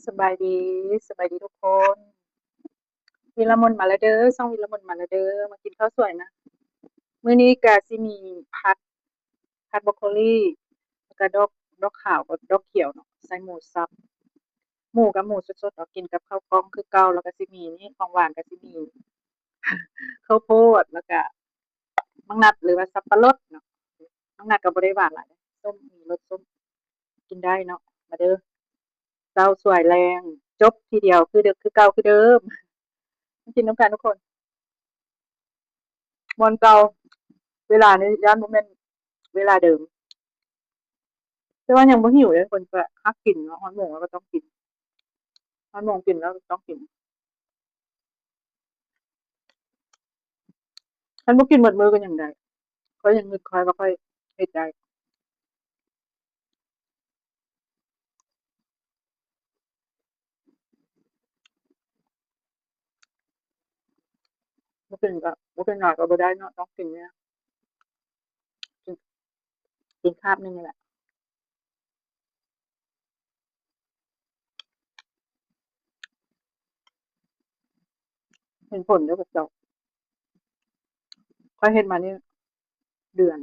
สบายดีสบายดีทุกคนวิลามนมาแล้วเด้อช่องวิลามนมาแล้วเด้อมากินข้าวสวยนะมื้อนี้ก็สิมีผัดบรอกโคลีแล้วก็ดอกขาวกับดอกเขียวเนาะใส่หมูสับหมูกับหมูสดๆเอากินกับข้าวกล้องคือเก่าแล้วก็สิมีนี่ของหวานก็สิมีข้าวโพดแล้วก็มังนัดหรือว่าสับปะรดเนาะมังนัดก็บ่ได้หวานหลายส้มมีรสส้มกินได้เนาะมาเด้อเจ้าสวยแรงจบทีเดียวคือเด้อคือเก่าคือเดิมมากินน้ำกันทุกคนม่วนเก่า เวลานี้ย้านบ่แม่นเวลาเดิมแต่ว่ายังบ่หิวเลยคนก็คักกินเนาะฮอดโมงแล้วก็ต้องกินฮอดโมงกินแล้วต้องกินคันบ่กินหมดมื้อก็ยังได้ก็ยังนึกคอยบ่ค่อยเฮ็ดได้บ่กินก็บ่กินน้อยก็บ่ได้เนาะต้องกินเนี่ยกินกินคาบหนึงนี่แหละเห็นผลเด้อกับเจ้าข้อยเฮ็ดมานี่เดือน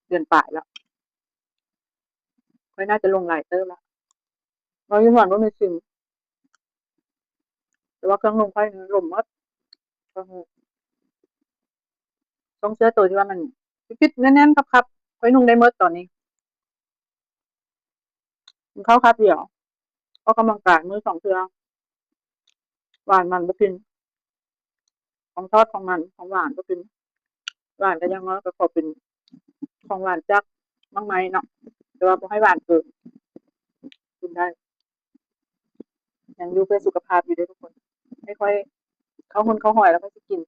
เดือนปลายแล้วข้อยน่าจะลงหลายเติบแล้วบ่อยู่ฮอดบ่มีซิมแต่ว่าเครื่องนุ่งข้อยนี่ล่มหมดก็คือต้องเสื้อตัวที่ว่ามันฟิตๆแน่นๆครับๆข้อยนุ่งได้หมดตอนนี้กินข้าวคาบเดียวออกกำลังกายมื้อ2เทื่อหวานมันบ่กิน ของทอดของมันของหวานก็เป็นหวานก็ยังน้อยก็ขอเป็นของหวานจักบ้างไหมเนาะแต่ว่าบ่ให้หวานเกินกินได้ยังอยู่เพื่อสุขภาพอยู่เด้อทุกคนไม่ค่อยเข้าหุ่นเข้าหอยแล้วก็สิกิน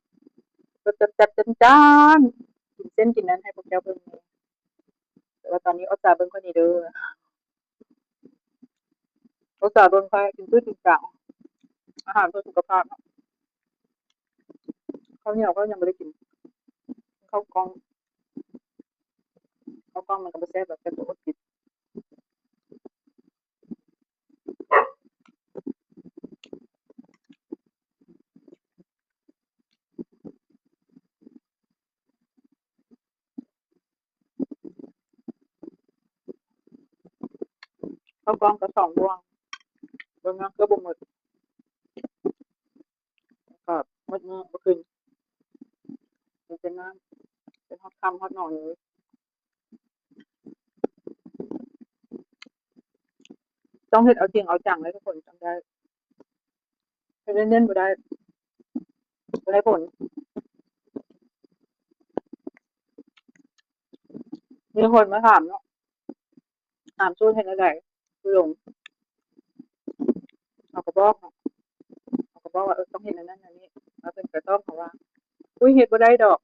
แบบจัดๆจานๆกินเส้นกินนั้นให้พวกเจ้าเบิ่งแหน่แต่ว่าตอนนี้อดตาเบิ่งคนนี้เด้ออดตาเบิ่งค่อยกินพืชกินผักอาหารเพื่อสุขภาพเนาะข้าวเหนียวก็ยังบ่ได้กินข้าวกล้องข้าวกล้องมันก็บ่แซ่บแบบแต่ก็อดกินข้าวกล้องก็2บ่วงเบิ่งเนาะก็บ่หมดก็หมดมื้อบ่คืนมันเป็นน้ำเป็นฮอดค่ำฮอดนอนเลย ต้องเฮ็ดเอาจริงเอาจังเลยทุกคนจังได้เฮ็ดเล่นๆบ่ได้บ่ได้ผลมีคนมาถามเนาะถามสูตรเฮ็ดจั่งใดคือหลงเขาก็บอกเนาะเขาก็บอกว่าต้องเฮ็ดอันนั้นอันนี้แล้วเพิ่นก็ตอบเขาว่าอุ๊ยเฮ็ดบ่ได้ดอก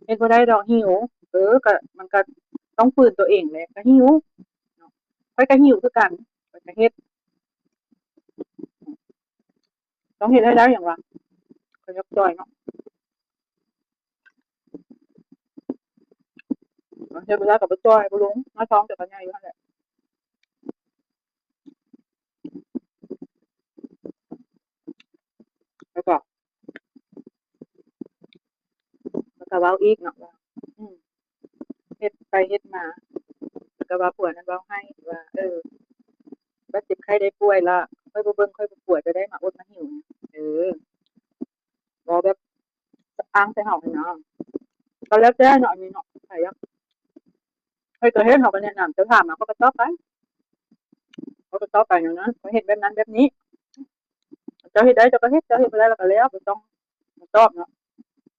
เฮ็ดบ่ได้ดอกหิวก็มันก็ต้องฝืนตัวเองแหละก็หิวเนาะข้อยก็หิวคือกันข้อยก็เฮ็ดต้องเฮ็ดให้ได้หยังวะข้อยยกจ้อยเนาะเฮ็ดบ่ได้ก็บ่จ้อยบ่ลงน้อยท้องแต่ก็ใหญ่อยู่นั่นแหละแล้วก็แล้วก็เว้าอีกเนาะว่าอืมเฮ็ดไปเฮ็ดมาแล้วก็ว่าผัวนั้นเว้าให้ว่าบ่เจ็บไข้ได้ป่วยล่ะค่อยบ่เบิ่งค่อยบ่ป่วยจะได้มาอดมาหิวเออบ่แบบอ้างใส่เฮาหั้นนะก็แล้วแต่เนาะอันนี้เนาะไผอะข้อยก็เฮ็ดเขาก็แนะนำเจ้าถามมาเขาก็ตอบไปเขาก็ตอบไปอย่างนั้นข้อยเฮ็ดแบบนั้นแบบนี้เจ้าเฮ็ดได้เจ้าก็เฮ็ดเจ้าเฮ็ดบ่ได้แล้วก็แล้วบ่ต้องบ่ตอบเนาะ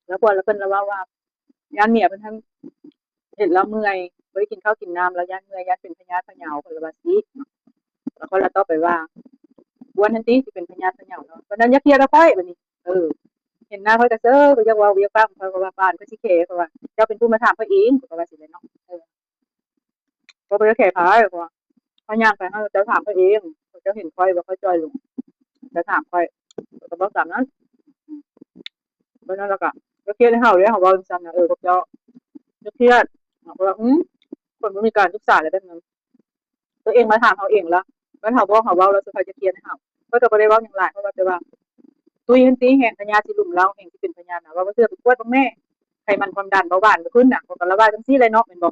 แล้วพวกแล้วเพิ่นละว่าย้านเมียเพิ่นทั้งเฮ็ดแล้วเมื่อยบ่ได้กินข้าวกินน้ำแล้วย้านเมื่อยย้านเป็นพยาธิพะเยาเพิ่นละว่าซี้แล้วเขาละตอบไปว่าอ้วนทันทีสิเป็นพยาธิพะเยาเนาะวันนั้นอย่าเครียดกับข้อยบัดนี้เออ เห็นหน้าเขาจะเซ้อเขาจะเว้าเวียงฟังเขาก็ว่าปานเขาสิแขเขาว่าเจ้าเป็นผู้มาถามเขาเองเขาก็ว่าสิแม่นเนาะบ่ไปแขเขาเขาว่าเขาย่างไปเขาเจ้าถามเขาเองเขาเจ้าเห็นข้อยว่าข้อยจ้อยลงเจ้าถามข้อยข้อยก็เว้าตามนั้นเพราะนั้นแล้วก็บ่เครียดให้เฮาเด้เขาเว้าจั่งซั้นน่ะพวกเจ้าอย่าเครียดเขาก็ว่าคนบ่มีการศึกษาอะไรแบบนั้นตัวเองมาถามเขาเองล่ะ มันเขาบอกเขาเว้าแล้วสุดท้ายจะเคลียร์ให้เขาก็จะบ่ได้เว้าหยังหลายเพราะว่าแต่ว่าตุ้ยหั้นติแฮงพญาสิลุ่มเราแฮงสิเป็นพญาน่ะว่าบ่เชื่อไปกวดเบิ่งแม่ไขมันความดันเบาหวานบ่ขึ้นน่ะเขาก็ระบายจังซี่เลยเนาะแม่นบ่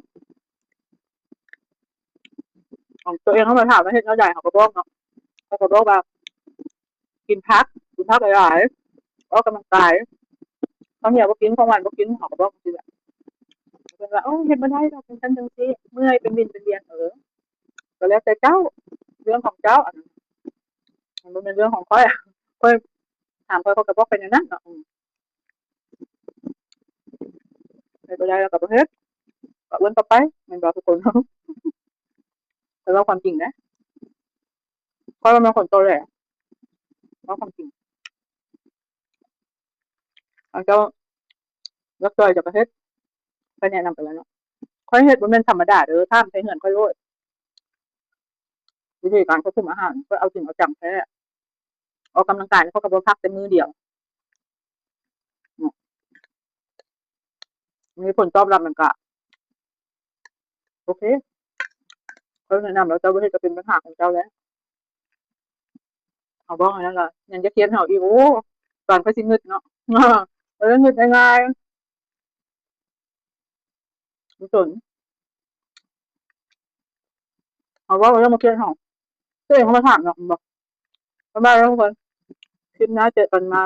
ของตัวเองเขามาถามว่าเฮ็ดแนวใดเขาก็บอกเนาะเขาก็บอกว่ากินผักกินผักหลายๆออกกำลังกายของเหนียวบ่กินของหวานบ่กินเขาก็บอกจังซี่แหละเพิ่นว่าโอ้เฮ็ดบ่ได้ดอกเป็นจั่งซี้เมื่อยเป็นวินเป็นเวียนก็แล้วแต่เจ้าเรื่องของเจ้าอันนั้นมันบ่แม่นเรื่องของข้อยข้อยถามข้อยเขาก็บอกเป็นอย่างนั้นเนาะเฮ็ดบ่ได้แล้วก็บ่เฮ็ดก็เว้นต่อไปแม่นบ่ทุกคนแต่ว่าความจริงนะข้อยบ่แม่นคนตอแหลเว้าความจริงอันเจ้ารักจอยจะไปเฮ็ดข้อยแนะนำไปแล้วเนาะข้อยเฮ็ดบ่แม่นธรรมดาเด้อถามใส่เฮือนข้อยโลดวิธีการควบคุมอาหารข้อยเอาจริงเอาจังแท้ออกกำลังกายเขาก็บ่พักแต่มื้อเดียวเนาะมีผลตอบรับมันก็โอเคข้อยแนะนำแล้วเจ้าบ่เฮ็ดก็เป็นปัญหาของเจ้าแล้วเขาบอกอันนั้นล่ะยังจะเคียนให้เฮาอีกโอ้ตอนข้อยสิงึดเนาะเอองึดง่ายๆบ่สนเขาเว้าแล้วมาเคียนให้เฮาตัวเองเขามาถามเนาะบอกบ๊ายบายแล้วทุกคนคลิปหน้าเจอกันใหม่